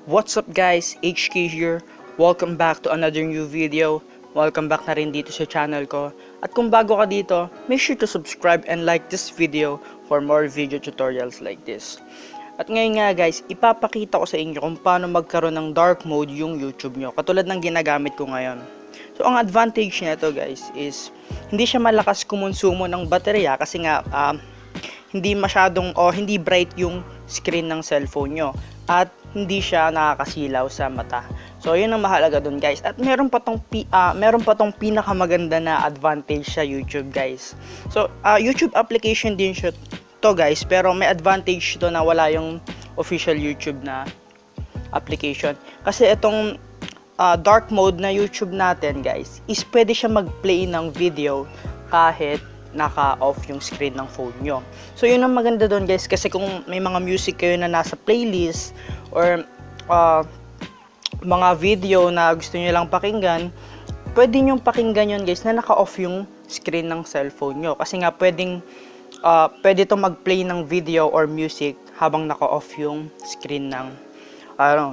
What's up guys, HK here. Welcome back to another new video. Welcome back na rin dito sa channel ko. At kung bago ka dito, make sure to subscribe and like this video for more video tutorials like this. At ngayon nga guys, ipapakita ko sa inyo kung paano magkaroon ng dark mode yung YouTube nyo, katulad ng ginagamit ko ngayon. So ang advantage nito guys is hindi siya malakas kumonsumo ng baterya kasi nga hindi masyadong hindi bright yung screen ng cellphone nyo at hindi siya nakakasilaw sa mata. So yun ang mahalaga dun guys. At meron pa tong pinakamaganda na advantage sa YouTube guys. So YouTube application din siya to guys, pero may advantage to na wala yung official YouTube na application. Kasi itong dark mode na YouTube natin guys is pwede siya mag-play ng video kahit naka-off yung screen ng phone nyo. So yun ang maganda doon guys, kasi kung may mga music kayo na nasa playlist or mga video na gusto nyo lang pakinggan, pwede nyo pakinggan yun guys na naka-off yung screen ng cellphone nyo. Kasi nga pwede to mag-play ng video or music habang naka-off yung screen ng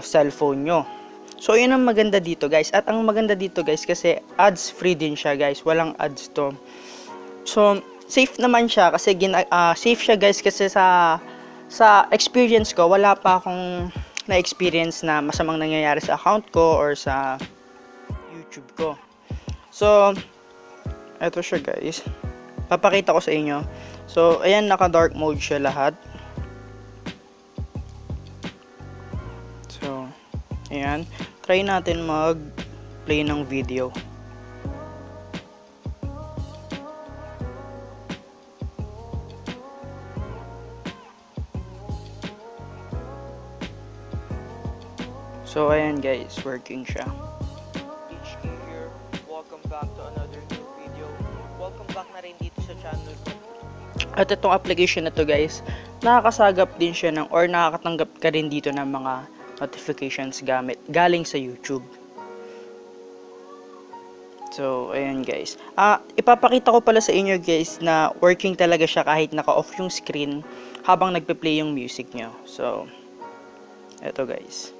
cellphone nyo. So yun ang maganda dito guys. At ang maganda dito guys kasi ads free din siya guys, walang ads to. So safe naman siya kasi safe siya guys kasi sa experience ko wala pa akong na-experience na masamang nangyayari sa account ko or sa YouTube ko. So eto siya guys, papakita ko sa inyo. So ayan, naka dark mode siya lahat. So ayan, try natin mag play ng video. So ayan guys, working siya. HK here, welcome back to another new video. Welcome back na rin dito sa channel ko. At itong application na to guys, nakakasagap din siya ng or nakakatanggap ka rin dito ng mga notifications galing sa YouTube. So ayan guys, ipapakita ko pala sa inyo guys na working talaga siya kahit naka-off yung screen habang nagpe-play yung music nyo. So eto guys.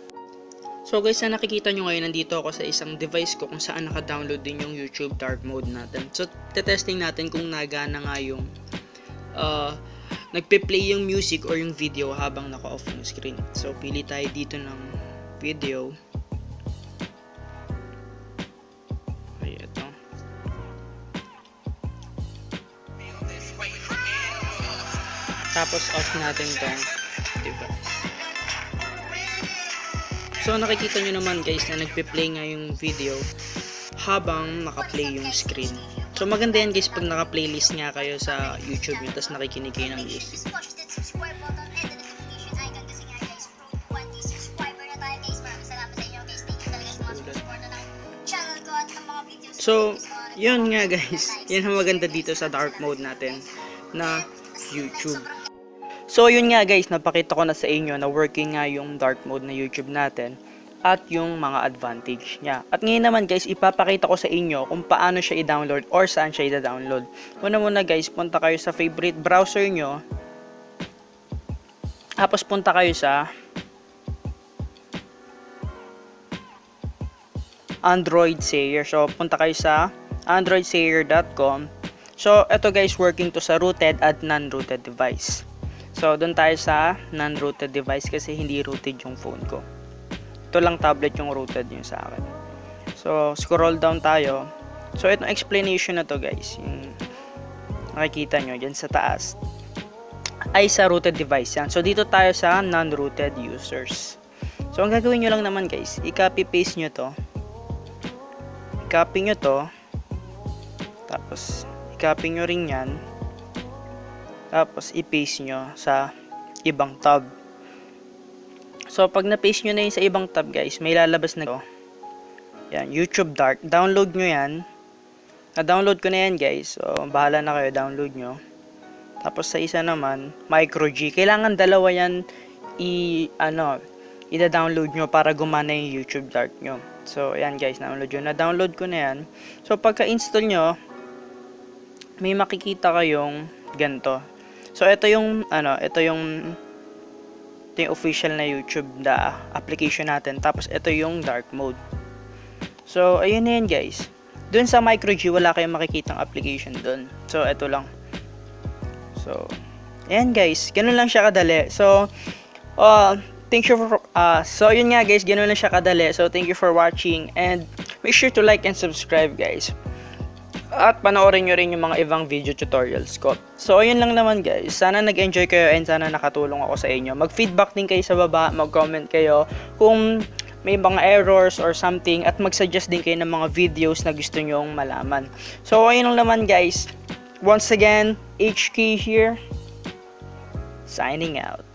So guys, na nakikita nyo ngayon, nandito ako sa isang device ko kung saan naka-download din yung YouTube dark mode natin. So testing natin kung nagana nga yung nagpe-play yung music or yung video habang naka-off yung screen. So pili tayo dito ng video. Ay, ito. Tapos off natin tong device. So nakikita nyo naman guys na nagpe-play nga yung video habang naka-play yung screen. So maganda yan guys pag naka-playlist nga kayo sa YouTube nyo tapos nakikinig kayo ng music. So yun nga guys, yun ang maganda dito sa dark mode natin na YouTube. So yun nga guys, napakita ko na sa inyo na working nga yung dark mode na YouTube natin at yung mga advantage niya. At ngayon naman guys, ipapakita ko sa inyo kung paano siya i-download or saan siya i-download. Muna guys, punta kayo sa favorite browser nyo. Tapos punta kayo sa Android Sayer. So punta kayo sa androidsayer.com. So ito guys, working to sa rooted at non-rooted device. So, doon tayo sa non-rooted device kasi hindi rooted yung phone ko. Ito lang tablet yung rooted yung sa akin. So, scroll down tayo. So, itong explanation na to guys, yung nakikita nyo dyan sa taas, ay sa rooted device yan. So, dito tayo sa non-rooted users. So, ang gagawin nyo lang naman guys, i-copy-paste nyo to. I-copy nyo to. Tapos, i-copy nyo rin yan. Tapos i-paste nyo sa ibang tab. So pag na-paste nyo na yun sa ibang tab guys, may lalabas na ito. Yan, YouTube Dark. Download nyo yan. Na-download ko na yan guys. So bahala na kayo, download nyo. Tapos sa isa naman, Micro G. Kailangan dalawa yan i-download nyo para gumana yung YouTube Dark nyo. So ayan guys, download nyo. Na-download ko na yan. So pagka-install nyo, may makikita kayong ganito. So ito yung Ito yung official na YouTube na application natin. Tapos ito yung dark mode. So, ayun na yan guys. Doon sa micro G, wala kayong makikitang application doon. So, ito lang. So, ayan guys. Ganun lang siya kadali. So, thank you for, so yun nga guys, ganun lang siya kadali. So, thank you for watching. And make sure to like and subscribe guys. At panoorin nyo rin yung mga ibang video tutorials ko. So, ayun lang naman guys. Sana nag-enjoy kayo and sana nakatulong ako sa inyo. Mag-feedback din kayo sa baba, mag-comment kayo kung may mga errors or something at mag-suggest din kayo ng mga videos na gusto nyong malaman. So, ayun lang naman guys. Once again, HK here, signing out.